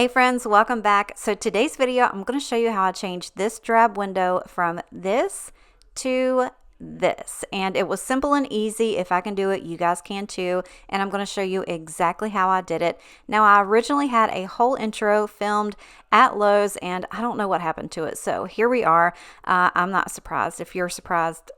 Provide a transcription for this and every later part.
Hey friends, welcome back. So today's video, I'm going to show you how I changed this drab window from this to this. And it was simple and easy. If I can do it, you guys can too. And I'm going to show you exactly how I did it. Now, I originally had a whole intro filmed at Lowe's and I don't know what happened to it. So here we are. I'm not surprised. If you're surprised,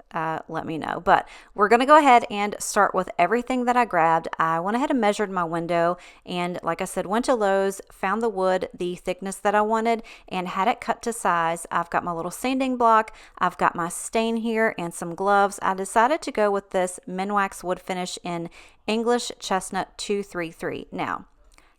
let me know. But we're going to go ahead and start with everything that I grabbed. I went ahead and measured my window and like I said, went to Lowe's, found the wood, the thickness that I wanted, and had it cut to size. I've got my little sanding block. I've got my stain here and some gloves. I decided to go with this Minwax wood finish in English Chestnut 233. Now,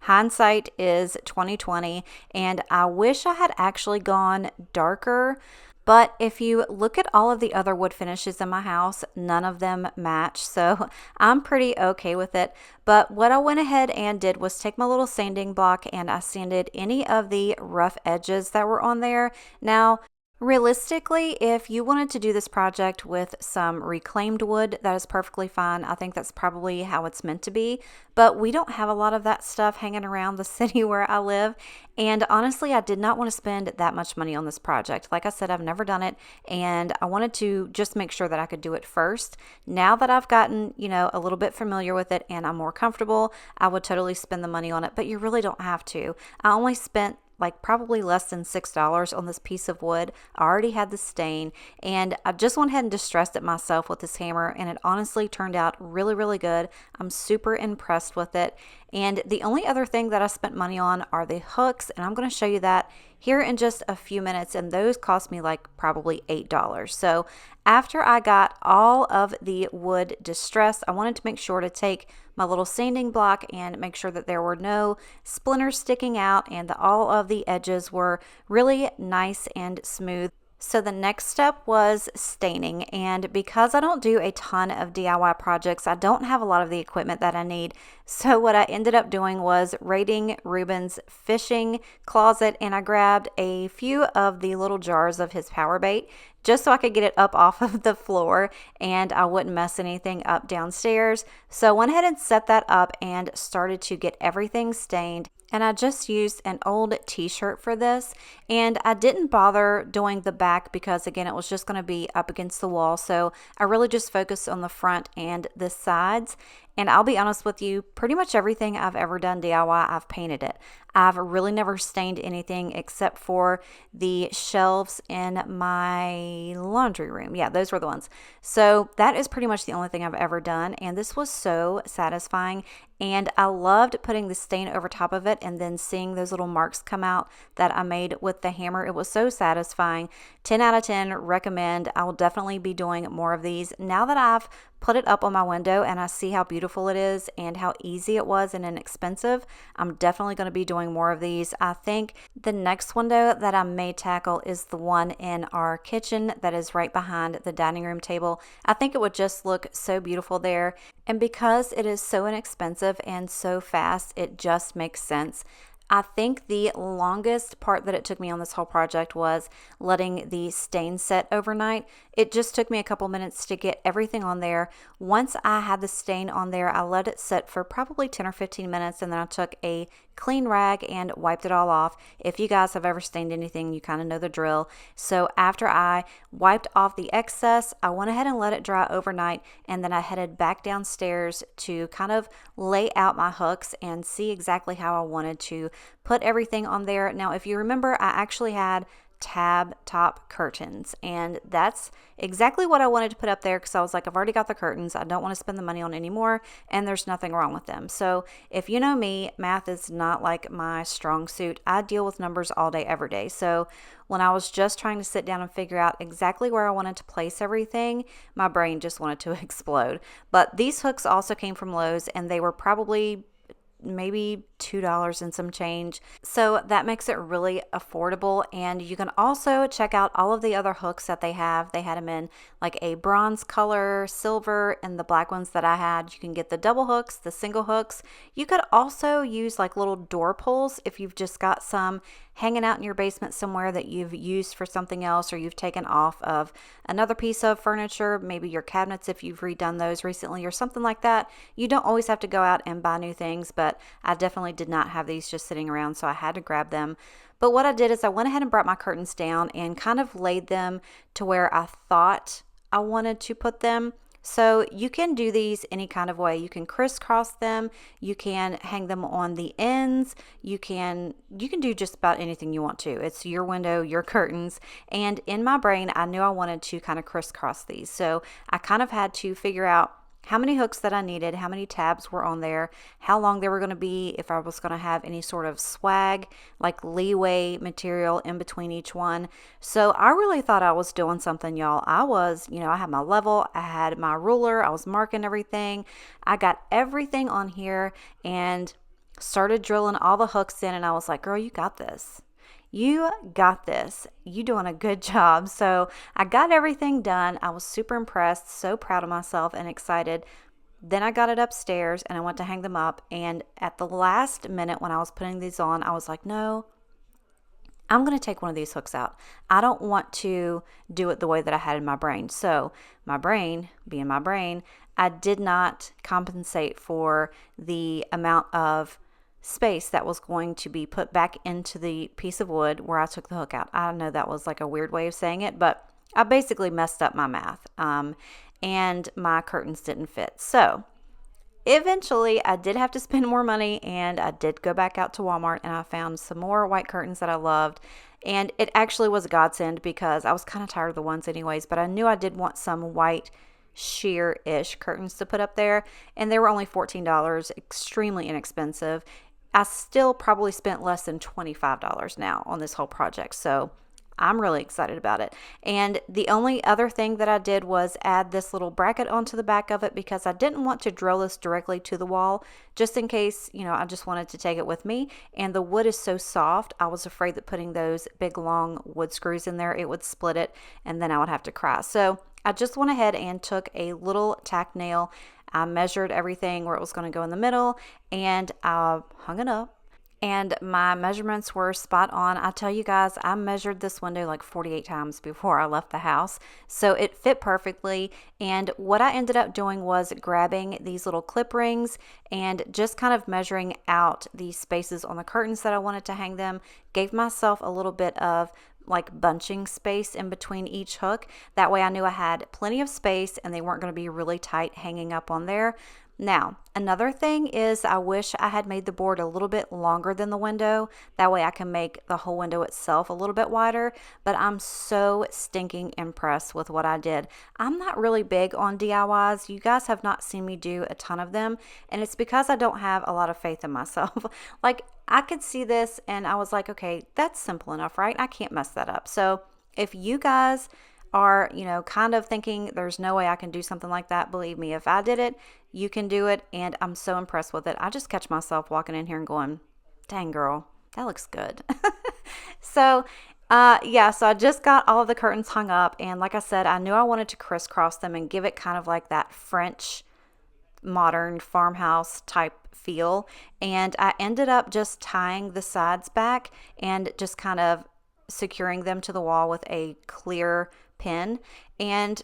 hindsight is 2020, and I wish I had actually gone darker. But if you look at all of the other wood finishes in my house, none of them match. So I'm pretty okay with it. But what I went ahead and did was take my little sanding block and I sanded any of the rough edges that were on there. Now, realistically, if you wanted to do this project with some reclaimed wood, that is perfectly fine. I think that's probably how it's meant to be, but we don't have a lot of that stuff hanging around the city where I live. And honestly, I did not want to spend that much money on this project. Like I said, I've never done it, and I wanted to just make sure that I could do it first. Now that I've gotten, a little bit familiar with it and I'm more comfortable, I would totally spend the money on it, but you really don't have to. I only spent like probably less than $6 on this piece of wood. I already had the stain and I just went ahead and distressed it myself with this hammer, and it honestly turned out really, really good. I'm super impressed with it. And the only other thing that I spent money on are the hooks, and I'm going to show you that here in just a few minutes, and those cost me like probably $8. So after I got all of the wood distressed, I wanted to make sure to take my little sanding block and make sure that there were no splinters sticking out and that all of the edges were really nice and smooth. So the next step was staining, and because I don't do a ton of DIY projects, I don't have a lot of the equipment that I need. So what I ended up doing was raiding Ruben's fishing closet, and I grabbed a few of the little jars of his power bait just so I could get it up off of the floor and I wouldn't mess anything up downstairs. So I went ahead and set that up and started to get everything stained. And I just used an old t-shirt for this, and I didn't bother doing the back because again it was just going to be up against the wall, so I really just focused on the front and the sides. And I'll be honest with you, pretty much everything I've ever done DIY, I've painted it. I've really never stained anything except for the shelves in my laundry room. Yeah, those were the ones. So that is pretty much the only thing I've ever done. And this was so satisfying. And I loved putting the stain over top of it and then seeing those little marks come out that I made with the hammer. It was so satisfying. 10 out of 10, recommend. I will definitely be doing more of these. Now that I've put it up on my window and I see how beautiful it is and how easy it was and inexpensive, I'm definitely going to be doing more of these. I think the next window that I may tackle is the one in our kitchen that is right behind the dining room table. I think it would just look so beautiful there. And because it is so inexpensive and so fast, it just makes sense. I think the longest part that it took me on this whole project was letting the stain set overnight. It just took me a couple minutes to get everything on there. Once I had the stain on there, I let it sit for probably 10 or 15 minutes, and then I took a clean rag and wiped it all off. If you guys have ever stained anything, you kind of know the drill. So after I wiped off the excess, I went ahead and let it dry overnight, and then I headed back downstairs to kind of lay out my hooks and see exactly how I wanted to put everything on there. Now, if you remember, I actually had tab top curtains, and that's exactly what I wanted to put up there because I was like, I've already got the curtains, I don't want to spend the money on anymore, and there's nothing wrong with them. So if you know me, math is not like my strong suit. I deal with numbers all day every day. So when I was just trying to sit down and figure out exactly where I wanted to place everything, my brain just wanted to explode. But these hooks also came from Lowe's, and they were probably maybe $2 and some change. So that makes it really affordable. And you can also check out all of the other hooks that they have. They had them in like a bronze color, silver, and the black ones that I had. You can get the double hooks, the single hooks. You could also use like little door pulls if you've just got some hanging out in your basement somewhere that you've used for something else, or you've taken off of another piece of furniture, maybe your cabinets if you've redone those recently or something like that. You don't always have to go out and buy new things, but but I definitely did not have these just sitting around, so I had to grab them. But what I did is I went ahead and brought my curtains down and kind of laid them to where I thought I wanted to put them. So you can do these any kind of way. You can crisscross them, you can hang them on the ends, you can do just about anything you want to. It's your window, your curtains. And in my brain, I knew I wanted to kind of crisscross these. So I kind of had to figure out how many hooks that I needed, how many tabs were on there, how long they were going to be, if I was going to have any sort of swag, like leeway material in between each one. So I really thought I was doing something, y'all. I was, I had my level, I had my ruler, I was marking everything. I got everything on here and started drilling all the hooks in, and I was like, girl, you got this. You got this. You doing a good job. So I got everything done. I was super impressed, so proud of myself and excited. Then I got it upstairs and I went to hang them up. And at the last minute when I was putting these on, I was like, no, I'm going to take one of these hooks out. I don't want to do it the way that I had in my brain. So my brain, being my brain, I did not compensate for the amount of space that was going to be put back into the piece of wood where I took the hook out. I know that was like a weird way of saying it, but I basically messed up my math, and my curtains didn't fit. So eventually I did have to spend more money, and I did go back out to Walmart and I found some more white curtains that I loved. And it actually was a godsend because I was kind of tired of the ones anyways, but I knew I did want some white sheer-ish curtains to put up there, and they were only $14, extremely inexpensive. I still probably spent less than $25 now on this whole project, so I'm really excited about it. And the only other thing that I did was add this little bracket onto the back of it because I didn't want to drill this directly to the wall, just in case, I just wanted to take it with me. And the wood is so soft, I was afraid that putting those big long wood screws in there, it would split it and then I would have to cry. So I just went ahead and took a little tack nail. I measured everything where it was going to go in the middle, and I hung it up. And my measurements were spot on. I tell you guys, I measured this window like 48 times before I left the house. So it fit perfectly. And what I ended up doing was grabbing these little clip rings and just kind of measuring out the spaces on the curtains that I wanted to hang them. Gave myself a little bit of like bunching space in between each hook. That way I knew I had plenty of space and they weren't going to be really tight hanging up on there. Now, another thing is I wish I had made the board a little bit longer than the window. That way I can make the whole window itself a little bit wider, but I'm so stinking impressed with what I did. I'm not really big on DIYs. You guys have not seen me do a ton of them, and it's because I don't have a lot of faith in myself. Like, I could see this and I was like, okay, that's simple enough, right? I can't mess that up. So if you guys are, kind of thinking there's no way I can do something like that, believe me, if I did it, you can do it. And I'm so impressed with it. I just catch myself walking in here and going, dang girl, that looks good. So so I just got all of the curtains hung up. And like I said, I knew I wanted to crisscross them and give it kind of like that French modern farmhouse type feel. And I ended up just tying the sides back and just kind of securing them to the wall with a clear pin. And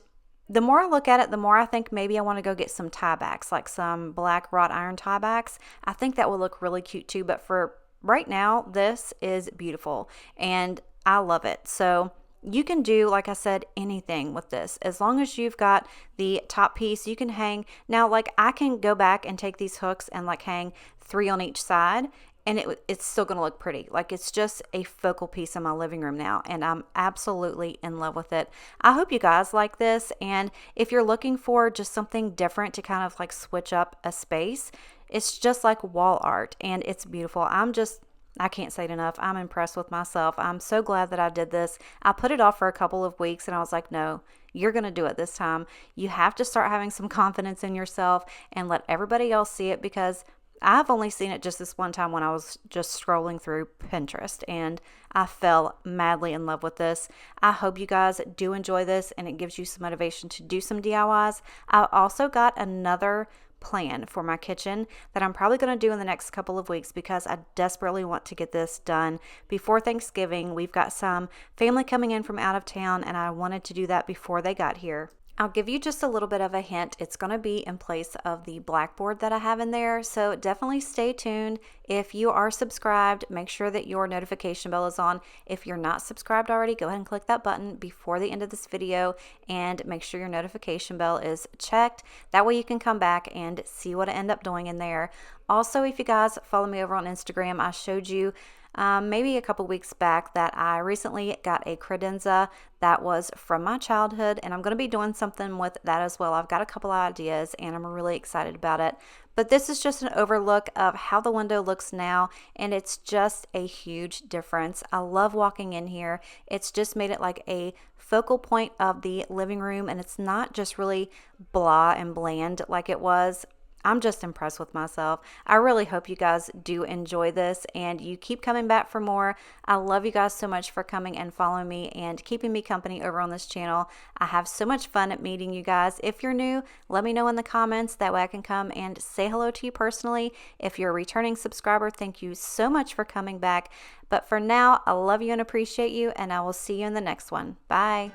the more I look at it, the more I think maybe I want to go get some tie backs, like some black wrought iron tie backs. I think that will look really cute too, but for right now, this is beautiful and I love it. So you can do, like I said, anything with this. As long as you've got the top piece, you can hang. Now, like, I can go back and take these hooks and like hang 3 on each side, and it's still going to look pretty. Like, it's just a focal piece in my living room now, and I'm absolutely in love with it. I hope you guys like this, and if you're looking for just something different to kind of like switch up a space, it's just like wall art, and it's beautiful. I can't say it enough. I'm impressed with myself. I'm so glad that I did this. I put it off for a couple of weeks and I was like, no, you're going to do it this time. You have to start having some confidence in yourself and let everybody else see it, because I've only seen it just this one time when I was just scrolling through Pinterest and I fell madly in love with this. I hope you guys do enjoy this and it gives you some motivation to do some DIYs. I also got another plan for my kitchen that I'm probably going to do in the next couple of weeks because I desperately want to get this done before Thanksgiving. We've got some family coming in from out of town and I wanted to do that before they got here. I'll give you just a little bit of a hint. It's going to be in place of the blackboard that I have in there. So definitely stay tuned. If you are subscribed, make sure that your notification bell is on. If you're not subscribed already, go ahead and click that button before the end of this video and make sure your notification bell is checked. That way you can come back and see what I end up doing in there. Also, if you guys follow me over on Instagram, I showed you maybe a couple weeks back that I recently got a credenza that was from my childhood, and I'm going to be doing something with that as well. I've got a couple ideas and I'm really excited about it. But this is just an overlook of how the window looks now, and it's just a huge difference. I love walking in here. It's just made it like a focal point of the living room, and it's not just really blah and bland like it was. I'm just impressed with myself. I really hope you guys do enjoy this and you keep coming back for more. I love you guys so much for coming and following me and keeping me company over on this channel. I have so much fun at meeting you guys. If you're new, let me know in the comments. That way I can come and say hello to you personally. If you're a returning subscriber, thank you so much for coming back. But for now, I love you and appreciate you, and I will see you in the next one. Bye.